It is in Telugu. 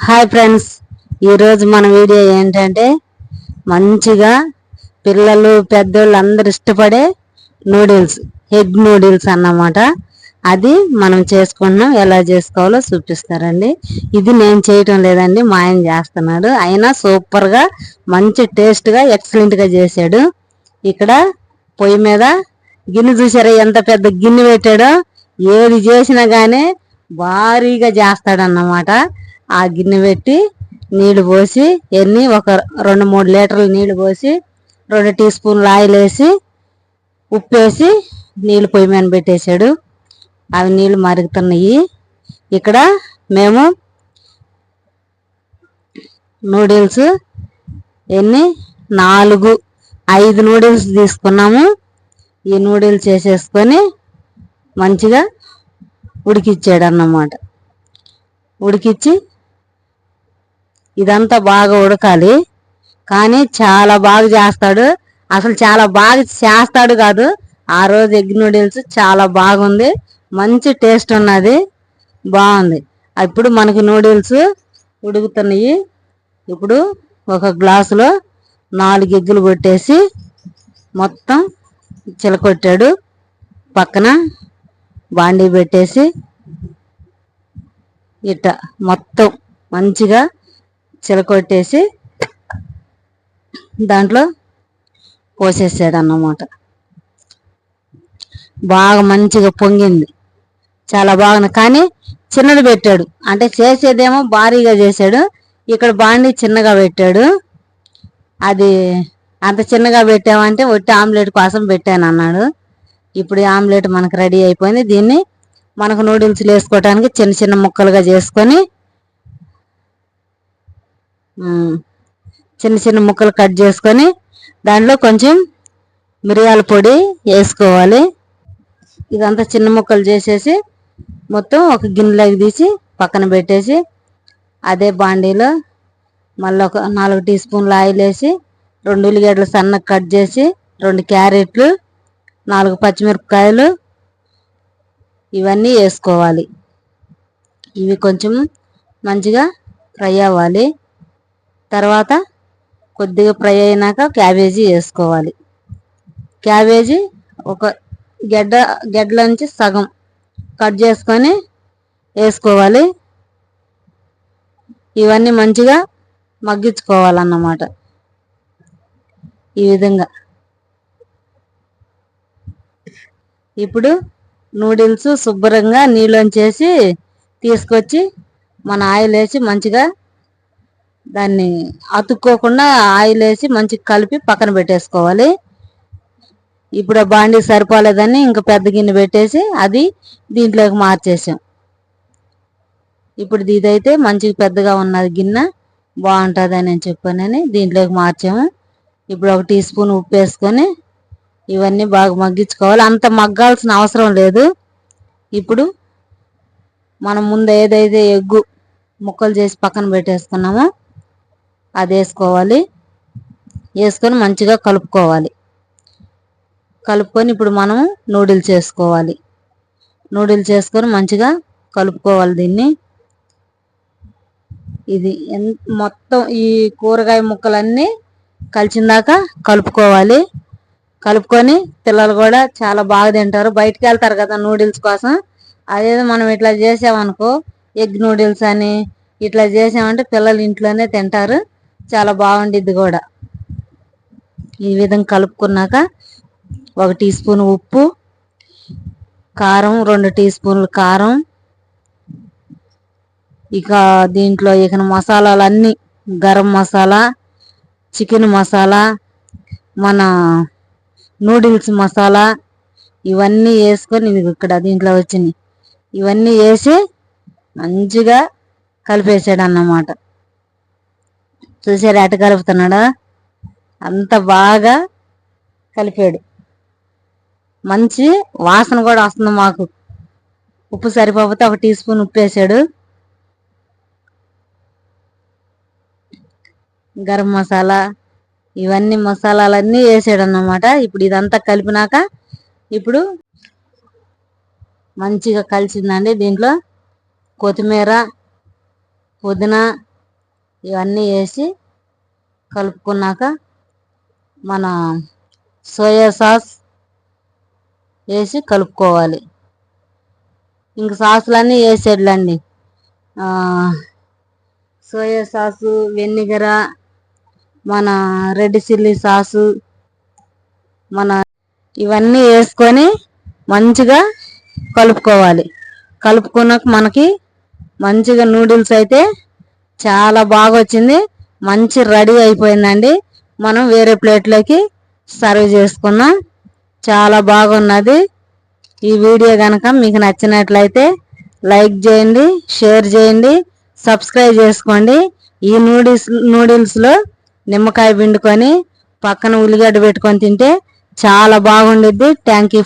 హాయ్ ఫ్రెండ్స్, ఈరోజు మన వీడియో ఏంటంటే మంచిగా పిల్లలు పెద్దోళ్ళు అందరు ఇష్టపడే నూడిల్స్, ఎగ్ నూడిల్స్ అన్నమాట. అది మనం చేసుకుంటున్నాం. ఎలా చేసుకోవాలో చూపిస్తారండి. ఇది నేను చేయటం లేదండి, మా ఆయన చేస్తున్నాడు. అయినా సూపర్గా మంచి టేస్ట్గా ఎక్సలెంట్గా చేశాడు. ఇక్కడ పొయ్యి మీద గిన్నె చూసారా, ఎంత పెద్ద గిన్నె పెట్టాడో. ఏది చేసినా కానీ భారీగా చేస్తాడన్నమాట. ఆ గిన్నె పెట్టి నీళ్లు పోసి ఒక 2-3 లీటర్లు నీళ్లు పోసి 2 టీ స్పూన్లు ఆయిల్ వేసి ఉప్పేసి నీళ్లు పొయ్యి మీద పెట్టేశాడు. అవి నీళ్లు మరుగుతున్నాయి. ఇక్కడ మేము నూడిల్స్ 4-5 నూడిల్స్ తీసుకున్నాము. ఈ నూడిల్స్ చేసేసుకొని మంచిగా ఉడికిచ్చాడు అన్నమాట. ఉడికిచ్చి ఇదంతా బాగా ఉడకాలి. కానీ చాలా బాగా చేస్తాడు. అసలు చాలా బాగా చేస్తాడు కాదు, ఆ రోజు ఎగ్ నూడిల్స్ చాలా బాగుంది. మంచి టేస్ట్ ఉన్నది, బాగుంది. ఇప్పుడు మనకి నూడిల్స్ ఉడుకుతున్నాయి. ఇప్పుడు ఒక గ్లాసులో 4 ఎగ్గులు కొట్టేసి మొత్తం చిలకొట్టాడు. పక్కన బాండీ పెట్టేసి ఇట్ట మొత్తం మంచిగా చిలకొట్టేసి దాంట్లో పోసేసాడు అన్నమాట. బాగా మంచిగా పొంగింది, చాలా బాగుంది. కానీ చిన్నది పెట్టాడు, అంటే చేసేదేమో భారీగా చేశాడు. ఇక్కడ బాండీ చిన్నగా పెట్టాడు. అది అంత చిన్నగా పెట్టామంటే ఒట్టి ఆమ్లెట్ కోసం పెట్టాను అన్నాడు. ఇప్పుడు ఆమ్లెట్ మనకు రెడీ అయిపోయింది. దీన్ని మనకు నూడిల్స్ వేసుకోవడానికి చిన్న చిన్న ముక్కలుగా చేసుకొని చిన్న చిన్న ముక్కలు కట్ చేసుకొని దాంట్లో కొంచెం మిరియాల పొడి వేసుకోవాలి. ఇదంతా చిన్న ముక్కలు చేసేసి మొత్తం ఒక గిన్నెలోకి తీసి పక్కన పెట్టేసి అదే బాండీలో మళ్ళీ ఒక 4 టీ స్పూన్లు ఆయిల్ వేసి 2 ఉల్లిగడ్డలు సన్నగా కట్ చేసి 2 క్యారెట్లు 4 పచ్చిమిరపకాయలు ఇవన్నీ వేసుకోవాలి. ఇవి కొంచెం మంచిగా ఫ్రై అవ్వాలి. తర్వాత కొద్దిగా ఫ్రై అయినాక క్యాబేజీ వేసుకోవాలి. క్యాబేజీ ఒక గెడ్డల నుంచి సగం కట్ చేసుకొని వేసుకోవాలి. ఇవన్నీ మంచిగా మగ్గించుకోవాలన్నమాట. ఈ విధంగా ఇప్పుడు నూడిల్స్ శుభ్రంగా నీళ్ళొంచేసి తీసుకొచ్చి మన ఆయిల్ వేసి మంచిగా దాన్ని అతుక్కోకుండా ఆయిల్ వేసి మంచిగా కలిపి పక్కన పెట్టేసుకోవాలి. ఇప్పుడు ఆ బాండీ సరిపోలేదని ఇంకా పెద్ద గిన్నె పెట్టేసి అది దీంట్లోకి మార్చేసాం. ఇప్పుడు ఇదైతే మంచిగా పెద్దగా ఉన్నది గిన్నె, బాగుంటుందని నేను చెప్పానని దీంట్లోకి మార్చాము. ఇప్పుడు 1 టీ స్పూన్ ఉప్పు వేసుకొని ఇవన్నీ బాగా మగ్గించుకోవాలి. అంత మగ్గాల్సిన అవసరం లేదు. ఇప్పుడు మనం ముందు ఏదైతే ఎగ్గు ముక్కలు చేసి పక్కన పెట్టేసుకున్నామో అది వేసుకోవాలి. వేసుకొని మంచిగా కలుపుకోవాలి. కలుపుకొని ఇప్పుడు మనం నూడిల్స్ వేసుకోవాలి. నూడిల్స్ వేసుకొని మంచిగా కలుపుకోవాలి. దీన్ని ఇది మొత్తం ఈ కూరగాయ ముక్కలన్నీ కలిసిందాక కలుపుకోవాలి. కలుపుకొని పిల్లలు కూడా చాలా బాగా తింటారు. బయటికి వెళ్తారు కదా నూడిల్స్ కోసం, అదేదో మనం ఇట్లా చేసామనుకో ఎగ్ నూడిల్స్ అని ఇట్లా చేసామంటే పిల్లలు ఇంట్లోనే తింటారు, చాలా బాగుండిద్ది కూడా. ఈ విధంగా కలుపుకున్నాక 1 టీ స్పూన్ ఉప్పు, కారం 2 టీ స్పూన్లు కారం, ఇక దీంట్లో ఇక మసాలాలన్నీ గరం మసాలా, చికెన్ మసాలా, మన నూడిల్స్ మసాలా ఇవన్నీ వేసుకొని ఇక్కడ దీంట్లో వచ్చినాయి. ఇవన్నీ వేసి మంచిగా కలిపేసాడు అన్నమాట. చూసారు ఎట కలుపుతున్నాడా, అంత బాగా కలిపాడు. మంచి వాసన కూడా వస్తుంది మాకు. ఉప్పు సరిపోతే 1 టీ స్పూన్ ఉప్పు వేసాడు. గరం మసాలా ఇవన్నీ మసాలాలన్నీ వేసాడు అన్నమాట. ఇప్పుడు ఇదంతా కలిపినాక ఇప్పుడు మంచిగా కలిసిందండి. దీంట్లో కొత్తిమీర, పుదీనా ఇవన్నీ వేసి కలుపుకున్నాక మన సోయా సాస్ వేసి కలుపుకోవాలి. ఇంక సాసులన్నీ వేసేడ్లండి. సోయా సాసు, వెనిగర, మన రెడ్ చిల్లీ సాసు, ఇవన్నీ వేసుకొని మంచిగా కలుపుకోవాలి. కలుపుకున్నాక మనకి మంచిగా నూడిల్స్ అయితే చాలా బాగా వచ్చింది. మంచి రెడీ అయిపోయిందండి. మనం వేరే ప్లేట్లోకి సర్వ్ చేసుకున్నాం. చాలా బాగున్నది. ఈ వీడియో కనుక మీకు నచ్చినట్లయితే లైక్ చేయండి, షేర్ చేయండి, సబ్స్క్రైబ్ చేసుకోండి. ఈ నూడిల్స్లో నిమ్మకాయ పిండుకొని పక్కన ఉల్లిగడ్డ పెట్టుకొని తింటే చాలా బాగుండిద్ది. Thank you.